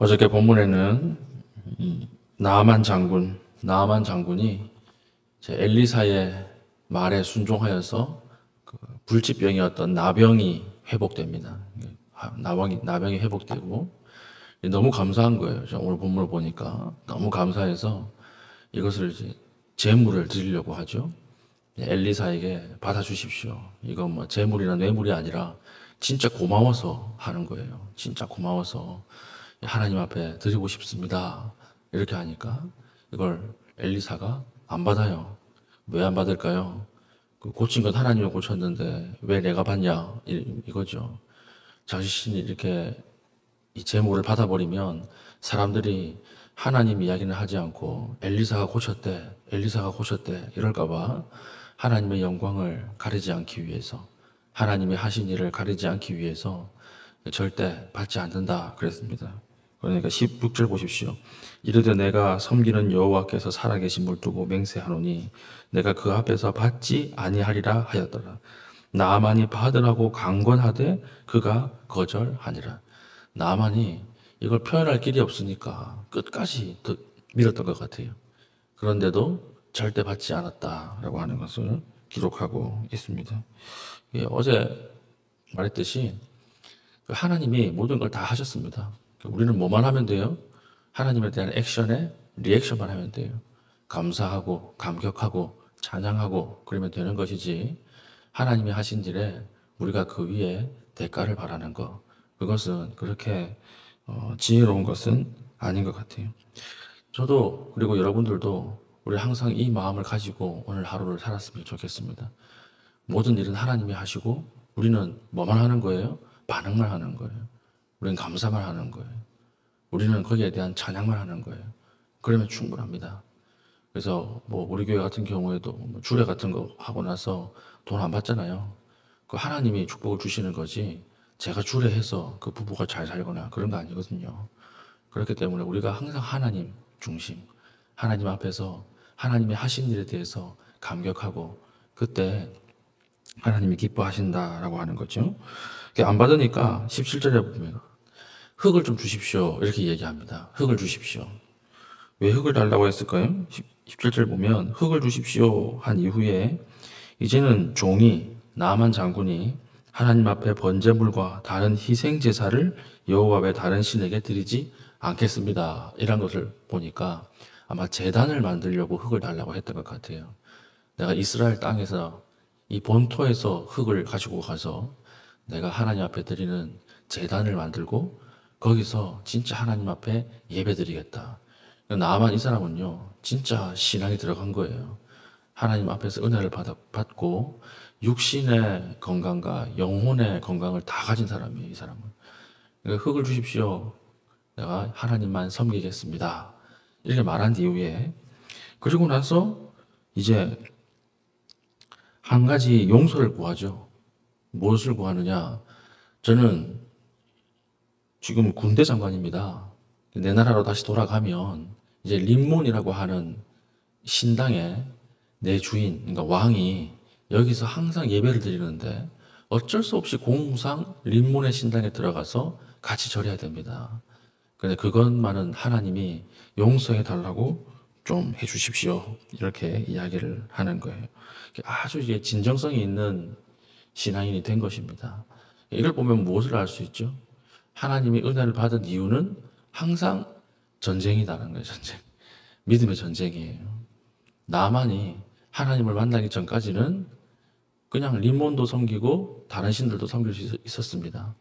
어저께 본문에는 나아만 장군이 엘리사의 말에 순종하여서 그 불치병이었던 나병이 회복됩니다. 나병이 회복되고 너무 감사한 거예요. 오늘 본문을 보니까 너무 감사해서 이것을 이제 제물을 드리려고 하죠. 엘리사에게 받아주십시오. 이건 뭐 제물이나 뇌물이 아니라 진짜 고마워서 하는 거예요. 진짜 고마워서 하나님 앞에 드리고 싶습니다. 이렇게 하니까 이걸 엘리사가 안 받아요. 왜 안 받을까요? 그 고친 건 하나님이 고쳤는데 왜 내가 받냐? 이거죠. 자신이 이렇게 이 제물을 받아버리면 사람들이 하나님 이야기는 하지 않고 엘리사가 고쳤대 이럴까봐 하나님의 영광을 가리지 않기 위해서, 하나님이 하신 일을 가리지 않기 위해서 절대 받지 않는다 그랬습니다. 그러니까 16절 보십시오. 이르되 내가 섬기는 여호와께서 살아계심을 두고 맹세하노니 내가 그 앞에서 받지 아니하리라 하였더라. 나아만이 받으라고 강권하되 그가 거절하니라. 나아만이 이걸 표현할 길이 없으니까 끝까지 믿었던 것 같아요. 그런데도 절대 받지 않았다라고 하는 것을 기록하고 있습니다. 어제 말했듯이 하나님이 모든 걸 다 하셨습니다. 우리는 뭐만 하면 돼요? 하나님에 대한 액션에 리액션만 하면 돼요. 감사하고 감격하고 찬양하고 그러면 되는 것이지, 하나님이 하신 일에 우리가 그 위에 대가를 바라는 것, 그것은 그렇게 지혜로운 것은 아닌 것 같아요. 저도 그리고 여러분들도 우리 항상 이 마음을 가지고 오늘 하루를 살았으면 좋겠습니다. 모든 일은 하나님이 하시고 우리는 뭐만 하는 거예요? 반응만 하는 거예요. 우리는 감사만 하는 거예요. 우리는 거기에 대한 찬양만 하는 거예요. 그러면 충분합니다. 그래서 뭐 우리 교회 같은 경우에도 뭐 주례 같은 거 하고 나서 돈 안 받잖아요. 그 하나님이 축복을 주시는 거지 제가 주례해서 그 부부가 잘 살거나 그런 거 아니거든요. 그렇기 때문에 우리가 항상 하나님 중심, 하나님 앞에서 하나님이 하신 일에 대해서 감격하고 그때 하나님이 기뻐하신다라고 하는 거죠. 안 받으니까 17절에 보면 흙을 좀 주십시오 이렇게 얘기합니다. 흙을 주십시오. 왜 흙을 달라고 했을까요? 17절 보면 흙을 주십시오 한 이후에 이제는 종이 나아만 장군이 하나님 앞에 번제물과 다른 희생 제사를 여호와 외 다른 신에게 드리지 않겠습니다. 이런 것을 보니까 아마 제단을 만들려고 흙을 달라고 했던 것 같아요. 내가 이스라엘 땅에서 이 본토에서 흙을 가지고 가서 내가 하나님 앞에 드리는 제단을 만들고 거기서 진짜 하나님 앞에 예배 드리겠다. 나아만 이 사람은요 진짜 신앙이 들어간 거예요. 하나님 앞에서 은혜를 받고 육신의 건강과 영혼의 건강을 다 가진 사람이에요. 이 사람은. 그러니까 흙을 주십시오. 내가 하나님만 섬기겠습니다. 이렇게 말한 이후에 그리고 나서 이제 한 가지 용서를 구하죠. 무엇을 구하느냐? 저는 지금 군대 장관입니다. 내 나라로 다시 돌아가면 이제 림몬이라고 하는 신당에 내 주인, 그러니까 왕이 여기서 항상 예배를 드리는데 어쩔 수 없이 공무상 림몬의 신당에 들어가서 같이 절해야 됩니다. 근데 그것만은 하나님이 용서해 달라고 좀 해주십시오. 이렇게 이야기를 하는 거예요. 아주 이게 진정성이 있는 신앙인이 된 것입니다. 이걸 보면 무엇을 알 수 있죠? 하나님이 은혜를 받은 이유는 항상 전쟁이라는 거예요. 전쟁. 믿음의 전쟁이에요. 나만이 하나님을 만나기 전까지는 그냥 림몬도 섬기고 다른 신들도 섬길 수 있었습니다.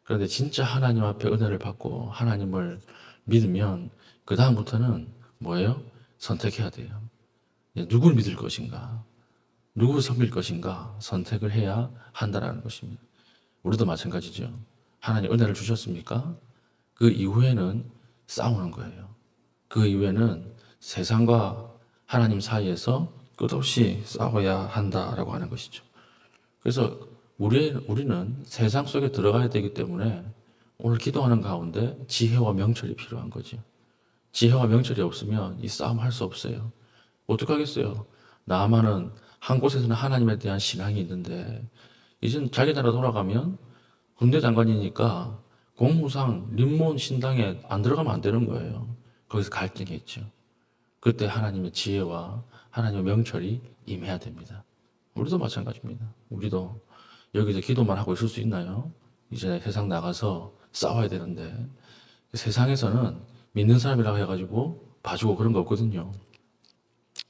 그런데 진짜 하나님 앞에 은혜를 받고 하나님을 믿으면 그 다음부터는 뭐예요? 선택해야 돼요. 누굴 믿을 것인가? 누구를 섬길 것인가? 선택을 해야 한다는 것입니다. 우리도 마찬가지죠. 하나님 은혜를 주셨습니까? 그 이후에는 싸우는 거예요. 그 이후에는 세상과 하나님 사이에서 끝없이 싸워야 한다라고 하는 것이죠. 그래서 우리는 세상 속에 들어가야 되기 때문에 오늘 기도하는 가운데 지혜와 명철이 필요한 거죠. 지혜와 명철이 없으면 이 싸움 할 수 없어요. 어떡하겠어요? 나아만은 한 곳에서는 하나님에 대한 신앙이 있는데 이젠 자기 나라 돌아가면 군대 장관이니까 공무상 림몬 신당에 안 들어가면 안 되는 거예요. 거기서 갈등이 있죠. 그때 하나님의 지혜와 하나님의 명철이 임해야 됩니다. 우리도 마찬가지입니다. 우리도 여기서 기도만 하고 있을 수 있나요? 이제 세상 나가서 싸워야 되는데 세상에서는 믿는 사람이라고 해가지고 봐주고 그런 거 없거든요.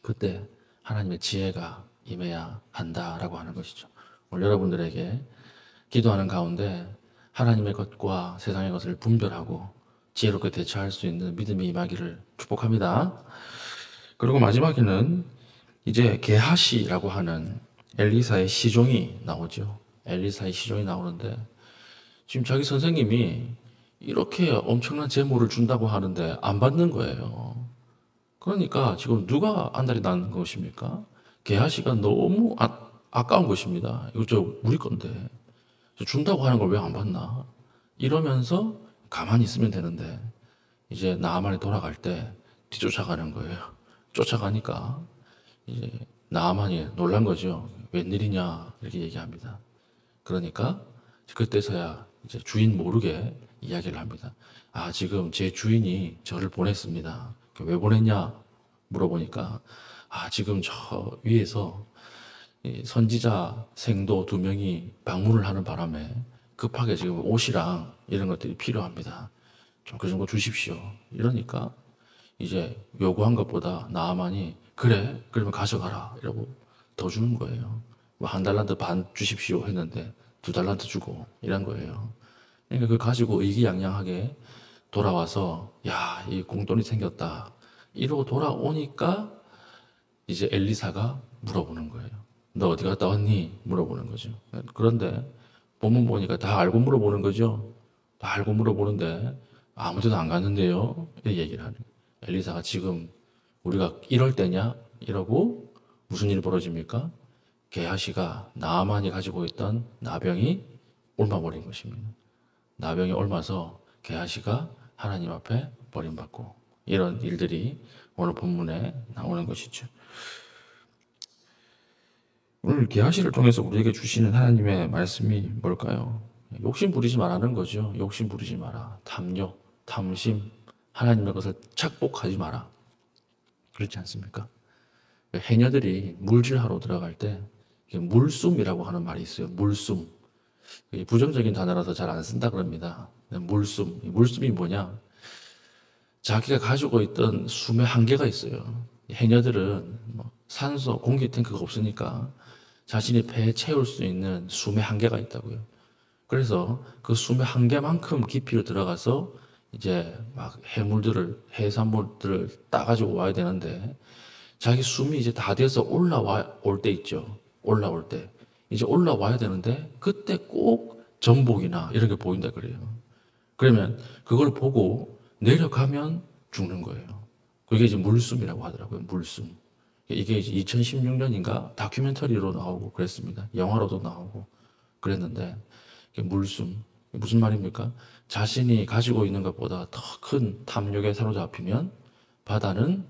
그때 하나님의 지혜가 임해야 한다라고 하는 것이죠. 오늘 여러분들에게 기도하는 가운데 하나님의 것과 세상의 것을 분별하고 지혜롭게 대처할 수 있는 믿음이 임하기를 축복합니다. 그리고 마지막에는 이제 게하시라고 하는 엘리사의 시종이 나오죠. 엘리사의 시종이 나오는데 지금 자기 선생님이 이렇게 엄청난 재물을 준다고 하는데 안 받는 거예요. 그러니까 지금 누가 안달이 난 것입니까? 게하시가 너무 아까운 것입니다. 이거 우리 건데 준다고 하는 걸 왜 안 받나? 이러면서 가만히 있으면 되는데 이제 나아만이 돌아갈 때 뒤쫓아가는 거예요. 쫓아가니까 이제 나아만이 놀란 거죠. 웬일이냐 이렇게 얘기합니다. 그러니까 그때서야 이제 주인 모르게 이야기를 합니다. 아, 지금 제 주인이 저를 보냈습니다. 왜 보냈냐 물어보니까 아, 지금 저 위에서 선지자 생도 2명이 방문을 하는 바람에 급하게 지금 옷이랑 이런 것들이 필요합니다. 좀 그 정도 주십시오. 이러니까 이제 요구한 것보다 나아만이 그래 그러면 가져가라 이러고 더 주는 거예요. 뭐 1달란트 반 주십시오 했는데 2달란트 주고 이런 거예요. 그러니까 그걸 가지고 의기양양하게 돌아와서 야, 이 공돈이 생겼다 이러고 돌아오니까 이제 엘리사가 물어보는 거예요. 너 어디 갔다 왔니? 물어보는 거죠. 그런데 본문 보니까 다 알고 물어보는 거죠. 다 알고 물어보는데 아무 데도 안 갔는데요. 이렇게 얘기를 하는 거예요. 엘리사가 지금 우리가 이럴 때냐? 이러고 무슨 일이 벌어집니까? 게하시가 나아만이 가지고 있던 나병이 옮아버린 것입니다. 나병이 옮아서 게하시가 하나님 앞에 버림받고 이런 일들이 오늘 본문에 나오는 것이죠. 오늘 게하시를 통해서 우리에게 주시는 하나님의 말씀이 뭘까요? 욕심 부리지 말라는 거죠. 욕심 부리지 마라. 탐욕, 탐심, 하나님의 것을 착복하지 마라. 그렇지 않습니까? 해녀들이 물질하러 들어갈 때 물숨이라고 하는 말이 있어요. 물숨. 부정적인 단어라서 잘 안 쓴다 그럽니다. 물숨. 물숨이 뭐냐? 자기가 가지고 있던 숨의 한계가 있어요. 해녀들은 산소, 공기 탱크가 없으니까 자신이 배에 채울 수 있는 숨의 한계가 있다고요. 그래서 그 숨의 한계만큼 깊이로 들어가서 이제 막 해산물들을 따가지고 와야 되는데 자기 숨이 이제 다 돼서 올라올 때 있죠. 올라올 때. 이제 올라와야 되는데 그때 꼭 전복이나 이런 게 보인다 그래요. 그러면 그걸 보고 내려가면 죽는 거예요. 그게 이제 물숨이라고 하더라고요. 물숨. 이게 이제 2016년인가 다큐멘터리로 나오고 그랬습니다. 영화로도 나오고 그랬는데 물숨. 무슨 말입니까? 자신이 가지고 있는 것보다 더 큰 탐욕에 사로잡히면 바다는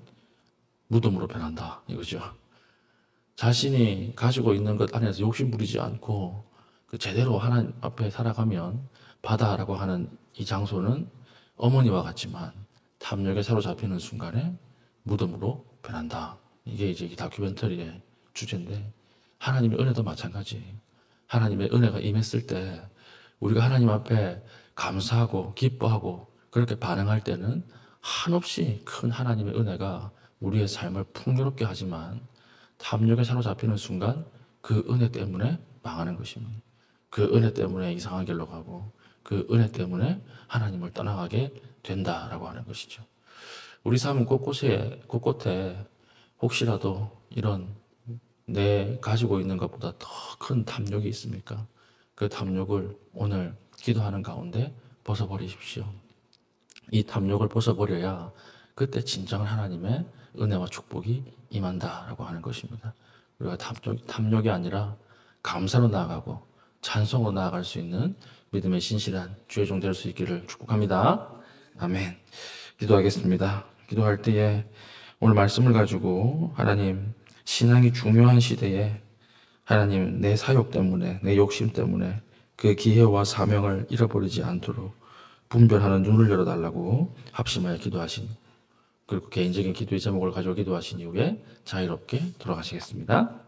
무덤으로 변한다. 이거죠. 자신이 가지고 있는 것 안에서 욕심 부리지 않고 제대로 하나님 앞에 살아가면 바다라고 하는 이 장소는 어머니와 같지만 탐욕에 사로잡히는 순간에 무덤으로 변한다. 이게 이제 이 다큐멘터리의 주제인데 하나님의 은혜도 마찬가지. 하나님의 은혜가 임했을 때 우리가 하나님 앞에 감사하고 기뻐하고 그렇게 반응할 때는 한없이 큰 하나님의 은혜가 우리의 삶을 풍요롭게 하지만 탐욕에 사로잡히는 순간 그 은혜 때문에 망하는 것입니다. 그 은혜 때문에 이상한 길로 가고 그 은혜 때문에 하나님을 떠나가게 된다라고 하는 것이죠. 우리 삶은 곳곳에 혹시라도 이런 내 가지고 있는 것보다 더 큰 탐욕이 있습니까? 그 탐욕을 오늘 기도하는 가운데 벗어버리십시오. 이 탐욕을 벗어버려야 그때 진정한 하나님의 은혜와 축복이 임한다라고 하는 것입니다. 우리가 탐욕이 아니라 감사로 나아가고 찬송으로 나아갈 수 있는 믿음의 신실한 주의 종 될 수 있기를 축복합니다. 아멘. 기도하겠습니다. 기도할 때에 오늘 말씀을 가지고 하나님 신앙이 중요한 시대에 하나님 내 사욕 때문에 내 욕심 때문에 그 기회와 사명을 잃어버리지 않도록 분별하는 눈을 열어달라고 합심하여 기도하신, 그리고 개인적인 기도의 제목을 가지고 기도하신 이후에 자유롭게 돌아가시겠습니다.